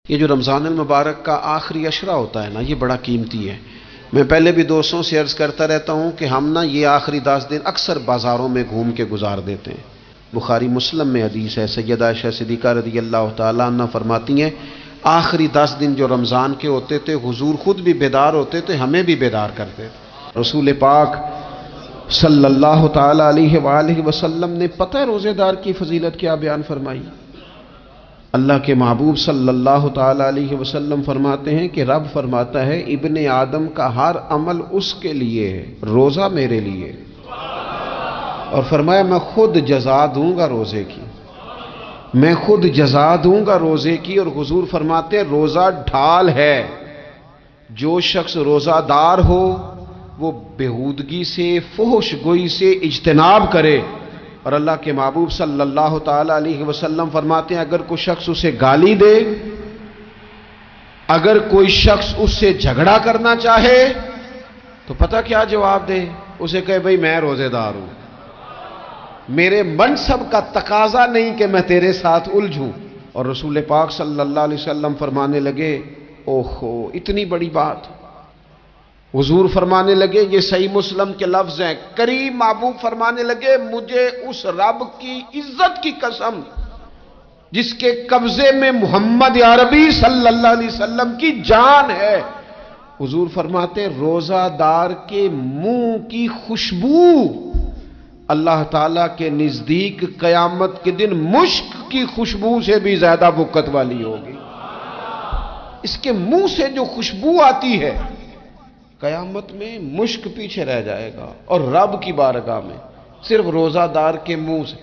یہ جو رمضان المبارک کا آخری عشرہ ہوتا ہے نا، یہ بڑا قیمتی ہے۔ میں پہلے بھی دوستوں سے عرض کرتا رہتا ہوں کہ ہم نا یہ آخری 10 دن اکثر بازاروں میں گھوم کے گزار دیتے ہیں۔ بخاری مسلم میں حدیث ہے، سیدہ عائشہ صدیقہ رضی اللہ تعالیٰ عنہ فرماتی ہیں آخری 10 دن جو رمضان کے ہوتے تھے حضور خود بھی بیدار ہوتے تھے، ہمیں بھی بیدار کرتے تھے۔ رسول پاک صلی اللہ تعالیٰ علیہ وآلہ وسلم نے پتہ ہے روزے دار کی فضیلت کیا بیان فرمائی؟ اللہ کے محبوب صلی اللہ تعالیٰ علیہ وسلم فرماتے ہیں کہ رب فرماتا ہے ابن آدم کا ہر عمل اس کے لیے ہے، روزہ میرے لیے، اور فرمایا میں خود جزا دوں گا روزے کی، میں خود جزا دوں گا روزے کی۔ اور حضور فرماتے ہیں روزہ ڈھال ہے، جو شخص روزہ دار ہو وہ بےہودگی سے، فحش گوئی سے اجتناب کرے۔ اور اللہ کے محبوب صلی اللہ تعالیٰ علیہ وسلم فرماتے ہیں اگر کوئی شخص اسے گالی دے، اگر کوئی شخص اس سے جھگڑا کرنا چاہے تو پتہ کیا جواب دے؟ اسے کہے بھئی میں روزے دار ہوں، میرے منصب کا تقاضا نہیں کہ میں تیرے ساتھ الجھوں۔ اور رسول پاک صلی اللہ علیہ وسلم فرمانے لگے اوہو اتنی بڑی بات۔ حضور فرمانے لگے، یہ صحیح مسلم کے لفظ ہیں، کریم محبوب فرمانے لگے مجھے اس رب کی عزت کی قسم جس کے قبضے میں محمد عربی صلی اللہ علیہ وسلم کی جان ہے، حضور فرماتے ہیں روزہ دار کے منہ کی خوشبو اللہ تعالیٰ کے نزدیک قیامت کے دن مشک کی خوشبو سے بھی زیادہ بکت والی ہوگی۔ اس کے منہ سے جو خوشبو آتی ہے قیامت میں مشک پیچھے رہ جائے گا، اور رب کی بارگاہ میں صرف روزہ دار کے منہ سے۔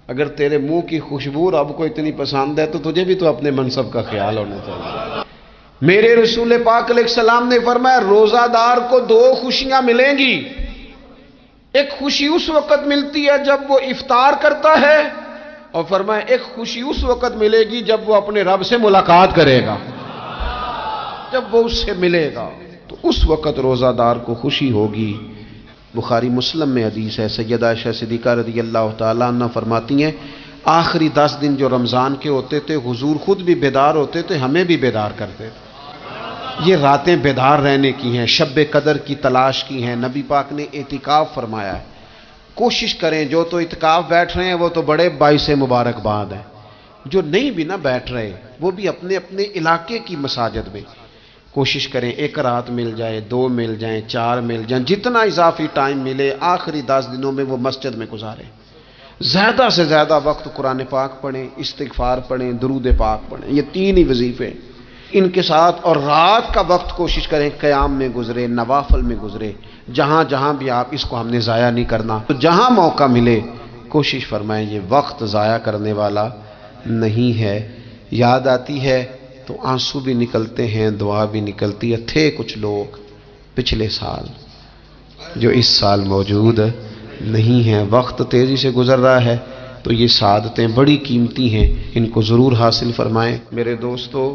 اگر تیرے منہ کی خوشبو رب کو اتنی پسند ہے تو تجھے بھی تو اپنے منصب کا خیال ہونا چاہیے۔ میرے رسول پاک علیہ السلام نے فرمایا روزہ دار کو 2 خوشیاں ملیں گی، ایک خوشی اس وقت ملتی ہے جب وہ افطار کرتا ہے، اور فرمایا ایک خوشی اس وقت ملے گی جب وہ اپنے رب سے ملاقات کرے گا، جب وہ اس سے ملے گا تو اس وقت روزہ دار کو خوشی ہوگی۔ بخاری مسلم میں حدیث ہے، سیدہ عائشہ صدیقہ رضی اللہ تعالیٰ عنہ فرماتی ہیں آخری 10 دن جو رمضان کے ہوتے تھے حضور خود بھی بیدار ہوتے تھے، ہمیں بھی بیدار کرتے تھے۔ یہ راتیں بیدار رہنے کی ہیں، شب قدر کی تلاش کی ہیں۔ نبی پاک نے اعتکاف فرمایا ہے، کوشش کریں جو تو اعتکاف بیٹھ رہے ہیں وہ تو بڑے باعث مبارکباد ہیں، جو نہیں بھی نہ بیٹھ رہے وہ بھی اپنے اپنے علاقے کی مساجد میں کوشش کریں 1 رات مل جائے، 2 مل جائیں، 4 مل جائیں، جتنا اضافی ٹائم ملے آخری 10 دنوں میں وہ مسجد میں گزاریں۔ زیادہ سے زیادہ وقت قرآن پاک پڑھیں، استغفار پڑھیں، درود پاک پڑھیں، یہ 3 ہی وظیفے ان کے ساتھ۔ اور رات کا وقت کوشش کریں قیام میں گزرے، نوافل میں گزرے، جہاں جہاں بھی آپ اس کو ہم نے ضائع نہیں کرنا، تو جہاں موقع ملے کوشش فرمائیں، یہ وقت ضائع کرنے والا نہیں ہے۔ یاد آتی ہے تو آنسو بھی نکلتے ہیں، دعا بھی نکلتی ہے۔ تھے کچھ لوگ پچھلے سال جو اس سال موجود نہیں ہیں، وقت تیزی سے گزر رہا ہے تو یہ سعادتیں بڑی قیمتی ہیں، ان کو ضرور حاصل فرمائیں۔ میرے دوستو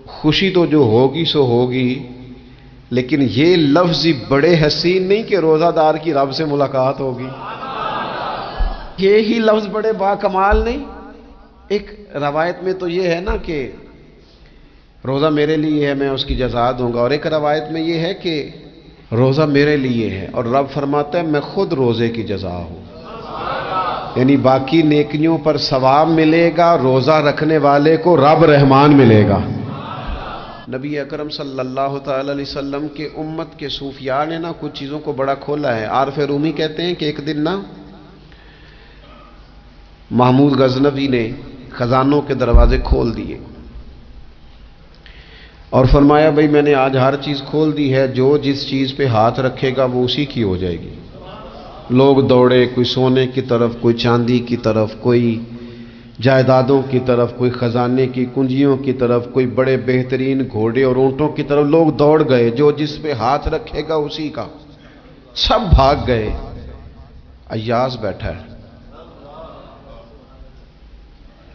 خوشی تو جو ہوگی سو ہوگی، لیکن یہ لفظ بڑے حسین نہیں کہ روزہ دار کی رب سے ملاقات ہوگی، یہی لفظ بڑے باکمال نہیں؟ ایک روایت میں تو یہ ہے نا کہ روزہ میرے لیے ہے میں اس کی جزا دوں گا، اور ایک روایت میں یہ ہے کہ روزہ میرے لیے ہے اور رب فرماتا ہے میں خود روزے کی جزا ہوں، یعنی باقی نیکیوں پر ثواب ملے گا، روزہ رکھنے والے کو رب رحمان ملے گا۔ نبی اکرم صلی اللہ تعالی علیہ وسلم کے امت کے صوفیاء نے نا کچھ چیزوں کو بڑا کھولا ہے۔ عارف رومی کہتے ہیں کہ ایک دن نا محمود غزنوی نے خزانوں کے دروازے کھول دیے اور فرمایا بھئی میں نے آج ہر چیز کھول دی ہے، جو جس چیز پہ ہاتھ رکھے گا وہ اسی کی ہو جائے گی۔ لوگ دوڑے، کوئی سونے کی طرف، کوئی چاندی کی طرف، کوئی جائیدادوں کی طرف، کوئی خزانے کی کنجیوں کی طرف، کوئی بڑے بہترین گھوڑے اور اونٹوں کی طرف، لوگ دوڑ گئے، جو جس پہ ہاتھ رکھے گا اسی کا۔ سب بھاگ گئے، ایاز بیٹھا ہے،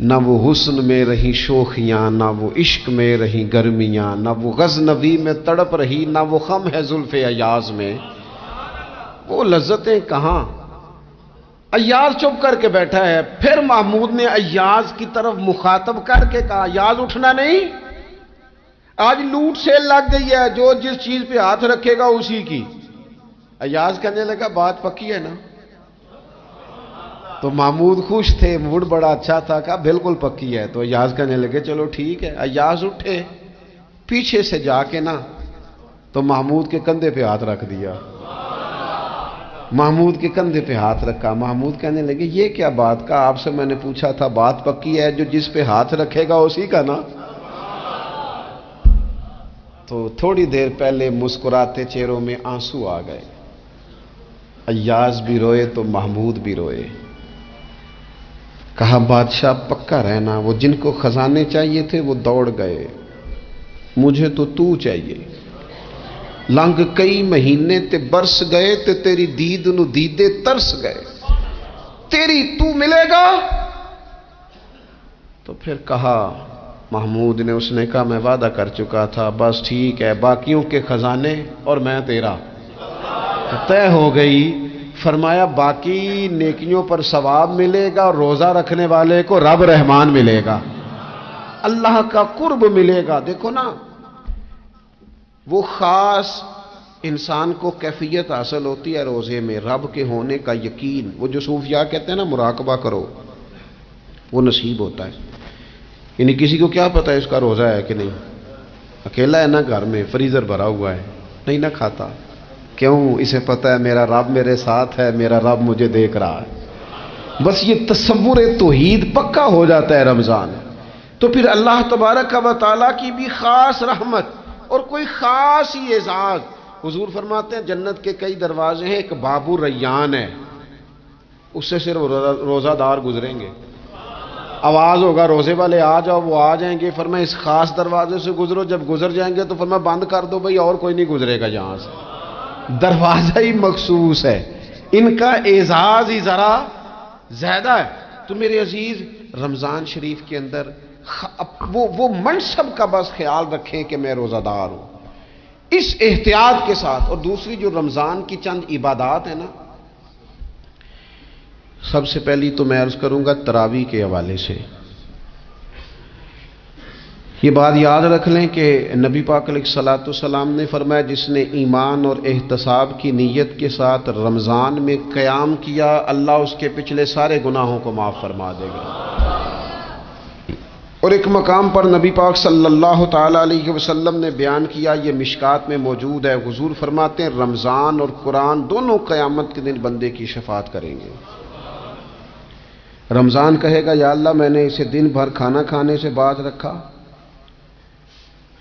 نہ وہ حسن میں رہی شوخیاں، نہ وہ عشق میں رہی گرمیاں، نہ وہ غزنوی میں تڑپ رہی، نہ وہ خم ہے زلف ایاز میں، وہ لذتیں کہاں۔ ایاز چپ کر کے بیٹھا ہے۔ پھر محمود نے ایاز کی طرف مخاطب کر کے کہا ایاز اٹھنا نہیں، آج لوٹ سیل لگ گئی ہے، جو جس چیز پہ ہاتھ رکھے گا اسی کی۔ ایاز کہنے لگا بات پکی ہے نا؟ تو محمود خوش تھے، موڈ بڑا اچھا تھا، کہا بالکل پکی ہے۔ تو ایاز کہنے لگے چلو ٹھیک ہے۔ ایاز اٹھے، پیچھے سے جا کے نا تو محمود کے کندھے پہ ہاتھ رکھ دیا، محمود کے کندھے پہ ہاتھ رکھا۔ محمود کہنے لگے یہ کیا بات کا، آپ سے میں نے پوچھا تھا بات پکی ہے، جو جس پہ ہاتھ رکھے گا اسی کا نا۔ تو تھوڑی دیر پہلے مسکراتے چہروں میں آنسو آ گئے، ایاز بھی روئے تو محمود بھی روئے۔ کہا بادشاہ پکا رہنا، وہ جن کو خزانے چاہیے تھے وہ دوڑ گئے، مجھے تو چاہیے۔ لنگ کئی مہینے تے برس گئے تے تیری دید نو دیدے ترس گئے، تیری تو ملے گا۔ تو پھر کہا محمود نے، اس نے کہا میں وعدہ کر چکا تھا، بس ٹھیک ہے، باقیوں کے خزانے اور میں تیرا طے ہو گئی۔ فرمایا باقی نیکیوں پر ثواب ملے گا، اور روزہ رکھنے والے کو رب رحمان ملے گا، اللہ کا قرب ملے گا۔ دیکھو نا، وہ خاص انسان کو کیفیت حاصل ہوتی ہے روزے میں، رب کے ہونے کا یقین۔ وہ جو صوفیاء کہتے ہیں نا مراقبہ کرو، وہ نصیب ہوتا ہے۔ یعنی کسی کو کیا پتا ہے اس کا روزہ ہے کہ نہیں، اکیلا ہے نا گھر میں، فریزر بھرا ہوا ہے، نہیں نہ کھاتا، کیوں؟ اسے پتا ہے میرا رب میرے ساتھ ہے، میرا رب مجھے دیکھ رہا ہے۔ بس یہ تصور توحید پکا ہو جاتا ہے رمضان، تو پھر اللہ تبارک و تعالیٰ کی بھی خاص رحمت اور کوئی خاص ہی اعزاز۔ حضور فرماتے ہیں جنت کے کئی دروازے ہیں، ایک باب الریان ہے، اس سے صرف روزہ دار گزریں گے۔ آواز ہوگا روزے والے آ جاؤ، وہ آ جائیں گے، فرمایا اس خاص دروازے سے گزرو، جب گزر جائیں گے تو فرمایا بند کر دو بھائی، اور کوئی نہیں گزرے گا یہاں سے، دروازہ ہی مخصوص ہے، ان کا اعزاز ہی ذرا زیادہ ہے۔ تو میرے عزیز رمضان شریف کے اندر وہ منصب کا بس خیال رکھیں کہ میں روزہ دار ہوں، اس احتیاط کے ساتھ۔ اور دوسری جو رمضان کی چند عبادات ہیں نا، سب سے پہلی تو میں عرض کروں گا تراویح کے حوالے سے، یہ بات یاد رکھ لیں کہ نبی پاک علیہ الصلوۃ والسلام نے فرمایا جس نے ایمان اور احتساب کی نیت کے ساتھ رمضان میں قیام کیا، اللہ اس کے پچھلے سارے گناہوں کو معاف فرما دے گا۔ اور ایک مقام پر نبی پاک صلی اللہ تعالی علیہ وسلم نے بیان کیا، یہ مشکات میں موجود ہے، حضور فرماتے ہیں رمضان اور قرآن دونوں قیامت کے دن بندے کی شفاعت کریں گے۔ رمضان کہے گا یا اللہ میں نے اسے دن بھر کھانا کھانے سے باز رکھا،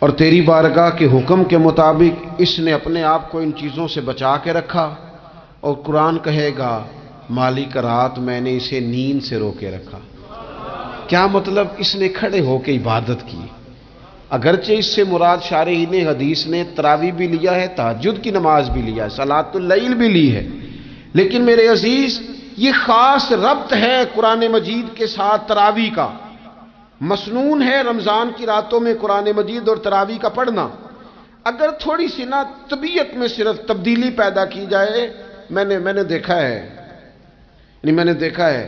اور تیری بارگاہ کے حکم کے مطابق اس نے اپنے آپ کو ان چیزوں سے بچا کے رکھا۔ اور قرآن کہے گا مالک رات میں نے اسے نیند سے رو کے رکھا۔ کیا مطلب؟ اس نے کھڑے ہو کے عبادت کی، اگرچہ اس سے مراد شارحین حدیث نے تراویح بھی لیا ہے، تہجد کی نماز بھی لیا ہے، صلاۃ اللیل بھی لی ہے، لیکن میرے عزیز یہ خاص ربط ہے قرآن مجید کے ساتھ تراویح کا۔ مسنون ہے رمضان کی راتوں میں قرآن مجید اور تراویح کا پڑھنا۔ اگر تھوڑی سی نا طبیعت میں صرف تبدیلی پیدا کی جائے، میں نے دیکھا ہے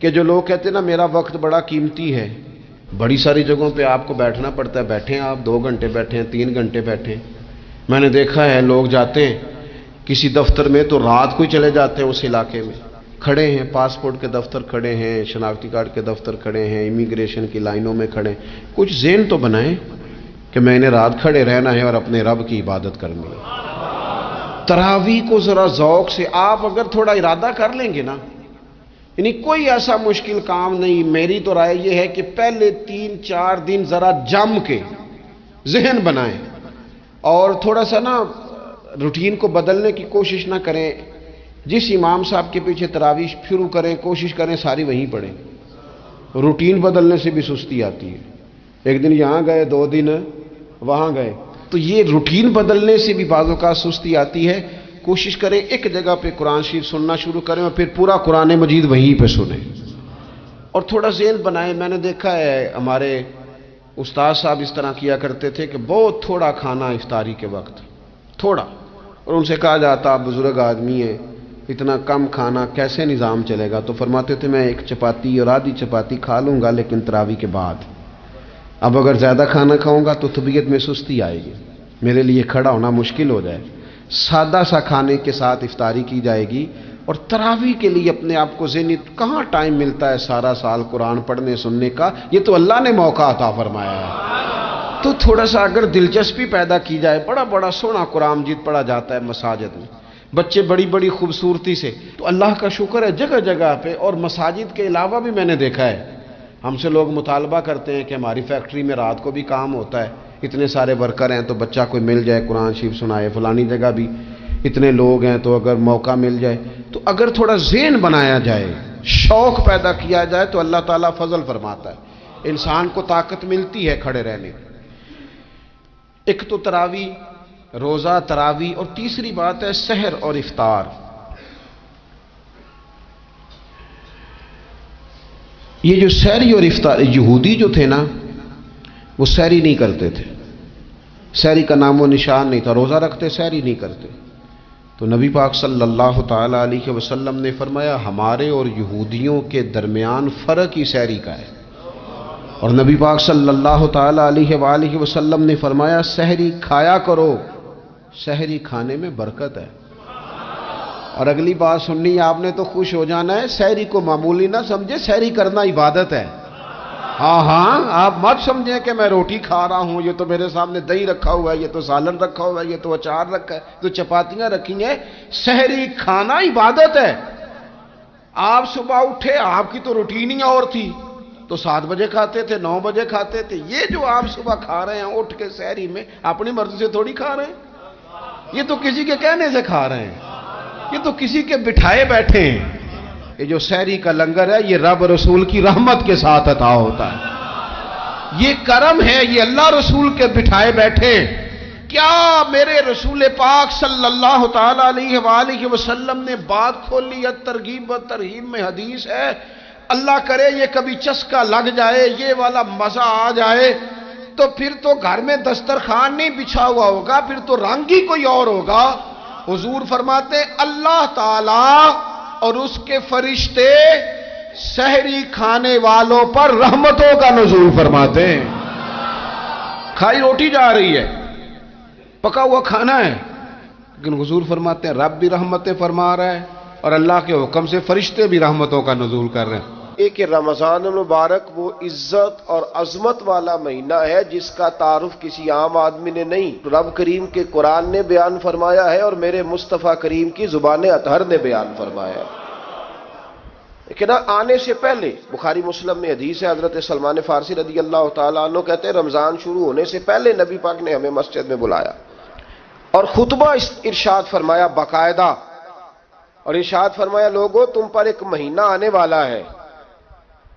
کہ جو لوگ کہتے ہیں نا میرا وقت بڑا قیمتی ہے، بڑی ساری جگہوں پہ آپ کو بیٹھنا پڑتا ہے، بیٹھیں آپ 2 گھنٹے بیٹھیں، 3 گھنٹے بیٹھیں۔ میں نے دیکھا ہے لوگ جاتے ہیں کسی دفتر میں تو رات کو ہی چلے جاتے ہیں اس علاقے میں، کھڑے ہیں، پاسپورٹ کے دفتر کھڑے ہیں، شناختی کارڈ کے دفتر کھڑے ہیں، امیگریشن کی لائنوں میں کھڑے ہیں۔ کچھ ذہن تو بنائیں کہ میں نے رات کھڑے رہنا ہے اور اپنے رب کی عبادت کرنی ہے۔ تراویح کو ذرا ذوق سے آپ اگر تھوڑا ارادہ کر لیں گے نا، یعنی کوئی ایسا مشکل کام نہیں۔ میری تو رائے یہ ہے کہ پہلے 3-4 دن ذرا جم کے ذہن بنائیں، اور تھوڑا سا نا روٹین کو بدلنے کی کوشش نہ کریں۔ جس امام صاحب کے پیچھے تراویح شروع کریں، کوشش کریں ساری وہیں پڑھیں۔ روٹین بدلنے سے بھی سستی آتی ہے، ایک دن یہاں گئے، 2 دن وہاں گئے، تو یہ روٹین بدلنے سے بھی بعض اوقات سستی آتی ہے۔ کوشش کریں ایک جگہ پہ قرآن شریف سننا شروع کریں اور پھر پورا قرآن مجید وہیں پہ سنیں، اور تھوڑا ذہن بنائیں۔ میں نے دیکھا ہے ہمارے استاد صاحب اس طرح کیا کرتے تھے کہ بہت تھوڑا کھانا افطاری کے وقت، تھوڑا، اور ان سے کہا جاتا آپ بزرگ آدمی ہیں، اتنا کم کھانا کیسے نظام چلے گا؟ تو فرماتے تھے میں 1 چپاتی اور آدھی چپاتی کھا لوں گا لیکن تراویح کے بعد، اب اگر زیادہ کھانا کھاؤں گا تو طبیعت میں سستی آئے گی، میرے لیے کھڑا ہونا مشکل ہو جائے، سادہ سا کھانے کے ساتھ افطاری کی جائے گی۔ اور تراویح کے لیے اپنے آپ کو ذہنی، کہاں ٹائم ملتا ہے سارا سال قرآن پڑھنے سننے کا، یہ تو اللہ نے موقع عطا فرمایا ہے۔ تو تھوڑا سا اگر دلچسپی پیدا کی جائے، بڑا بڑا سونا قرآن مجید پڑھا جاتا ہے مساجد میں، بچے بڑی بڑی خوبصورتی سے، تو اللہ کا شکر ہے جگہ جگہ پہ۔ اور مساجد کے علاوہ بھی میں نے دیکھا ہے، ہم سے لوگ مطالبہ کرتے ہیں کہ ہماری فیکٹری میں رات کو بھی کام ہوتا ہے، اتنے سارے ورکر ہیں تو بچہ کوئی مل جائے قرآن شریف سنائے، فلانی جگہ بھی اتنے لوگ ہیں تو اگر موقع مل جائے، تو اگر تھوڑا ذہن بنایا جائے، شوق پیدا کیا جائے تو اللہ تعالیٰ فضل فرماتا ہے، انسان کو طاقت ملتی ہے کھڑے رہنے کی۔ ایک تو تراویح، روزہ، تراویح، اور تیسری بات ہے سحر اور افطار۔ یہ جو سحری اور افطار، یہودی جو تھے نا وہ سحری نہیں کرتے تھے، سحری کا نام و نشان نہیں تھا، روزہ رکھتے سحری نہیں کرتے۔ تو نبی پاک صلی اللہ تعالی علیہ وسلم نے فرمایا ہمارے اور یہودیوں کے درمیان فرق ہی سحری کا ہے، اور نبی پاک صلی اللہ تعالی علیہ وآلہ وسلم نے فرمایا سحری کھایا کرو، سحری کھانے میں برکت ہے۔ اور اگلی بات سننی آپ نے تو خوش ہو جانا ہے، سحری کو معمولی نہ سمجھے، سحری کرنا عبادت ہے۔ ہاں آپ مت سمجھیں کہ میں روٹی کھا رہا ہوں، یہ تو میرے سامنے دہی رکھا ہوا ہے، یہ تو سالن رکھا ہوا ہے، یہ تو اچار رکھا ہے، تو چپاتیاں رکھی ہیں۔ سحری کھانا عبادت ہے۔ آپ صبح اٹھے، آپ کی تو روٹین ہی اور تھی، تو 7 بجے کھاتے تھے، 9 بجے کھاتے تھے۔ یہ جو آپ صبح کھا رہے ہیں اٹھ کے سحری میں، اپنی مرضی سے تھوڑی کھا رہے ہیں، یہ تو کسی کے کہنے سے کھا رہے ہیں، یہ تو کسی کے بٹھائے بیٹھے ہیں۔ یہ جو سحری کا لنگر ہے یہ رب رسول کی رحمت کے ساتھ عطا ہوتا ہے، یہ کرم ہے، یہ اللہ رسول کے بٹھائے بیٹھے۔ کیا میرے رسول پاک صلی اللہ تعالی علیہ وآلہ وسلم نے بات کھولی ہے، ترغیب و ترہیب میں حدیث ہے، اللہ کرے یہ کبھی چسکا لگ جائے، یہ والا مزہ آ جائے، تو پھر تو گھر میں دسترخوان نہیں بچھا ہوا ہوگا، پھر تو رنگ ہی کوئی اور ہوگا۔ حضور فرماتے ہیں اللہ تعالی اور اس کے فرشتے سحری کھانے والوں پر رحمتوں کا نزول فرماتے ہیں۔ کھائی روٹی جا رہی ہے، پکا ہوا کھانا ہے، لیکن حضور فرماتے ہیں رب بھی رحمتیں فرما رہا ہے اور اللہ کے حکم سے فرشتے بھی رحمتوں کا نزول کر رہے ہیں۔ ایک رمضان المبارک وہ عزت اور عظمت والا مہینہ ہے جس کا تعارف کسی عام آدمی نے نہیں، رب کریم کے قرآن نے بیان فرمایا ہے اور میرے مصطفیٰ کریم کی زبان اطہر نے بیان فرمایا ہے۔ لیکن آنے سے پہلے بخاری مسلم میں حدیث ہے، حضرت سلمان فارسی رضی اللہ تعالیٰ عنہ کہتے ہیں رمضان شروع ہونے سے پہلے نبی پاک نے ہمیں مسجد میں بلایا اور خطبہ ارشاد فرمایا باقاعدہ، اور ارشاد فرمایا لوگوں تم پر ایک مہینہ آنے والا ہے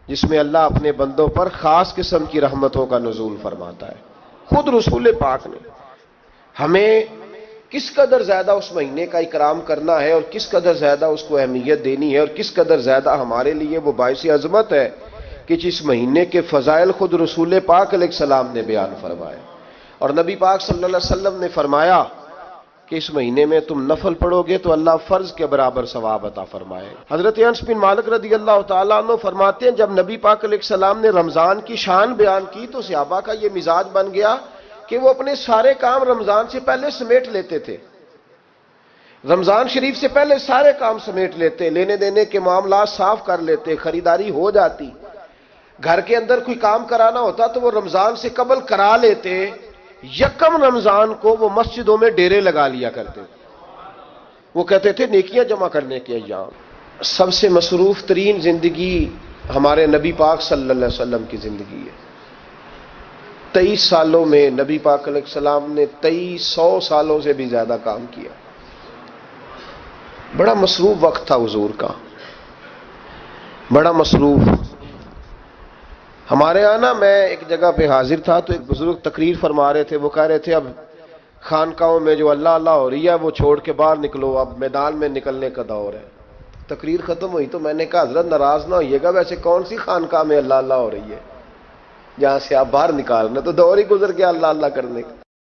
جس میں اللہ اپنے بندوں پر خاص قسم کی رحمتوں کا نزول فرماتا ہے۔ خود رسول پاک نے ہمیں کس قدر زیادہ اس مہینے کا اکرام کرنا ہے اور کس قدر زیادہ اس کو اہمیت دینی ہے اور کس قدر زیادہ ہمارے لیے وہ باعث عظمت ہے کہ جس مہینے کے فضائل خود رسول پاک علیہ السلام نے بیان فرمائے۔ اور نبی پاک صلی اللہ علیہ وسلم نے فرمایا کہ اس مہینے میں تم نفل پڑھو گے تو اللہ فرض کے برابر ثواب عطا فرمائے۔ حضرت انس بن مالک رضی اللہ تعالیٰ عنہ فرماتے ہیں جب نبی پاک علیہ السلام نے رمضان کی شان بیان کی تو صحابہ کا یہ مزاج بن گیا کہ وہ اپنے سارے کام رمضان سے پہلے سمیٹ لیتے تھے، رمضان شریف سے پہلے سارے کام سمیٹ لیتے، لینے دینے کے معاملات صاف کر لیتے، خریداری ہو جاتی، گھر کے اندر کوئی کام کرانا ہوتا تو وہ رمضان سے قبل کرا لیتے۔ یکم رمضان کو وہ مسجدوں میں ڈیرے لگا لیا کرتے، وہ کہتے تھے نیکیاں جمع کرنے کے ایام۔ سب سے مصروف ترین زندگی ہمارے نبی پاک صلی اللہ علیہ وسلم کی زندگی ہے۔ 23 سالوں میں نبی پاک علیہ السلام نے 2300 سالوں سے بھی زیادہ کام کیا، بڑا مصروف وقت تھا حضور کا، بڑا مصروف۔ ہمارے یہاں نا میں ایک جگہ پہ حاضر تھا تو ایک بزرگ تقریر فرما رہے تھے، وہ کہہ رہے تھے اب خانقاہوں میں جو اللہ اللہ ہو رہی ہے وہ چھوڑ کے باہر نکلو، اب میدان میں نکلنے کا دور ہے۔ تقریر ختم ہوئی تو میں نے کہا حضرت ناراض نہ ہوئیے گا، ویسے کون سی خانقاہ میں اللہ اللہ ہو رہی ہے جہاں سے آپ باہر نکال رہے، تو دور ہی گزر گیا اللہ اللہ کرنے کا۔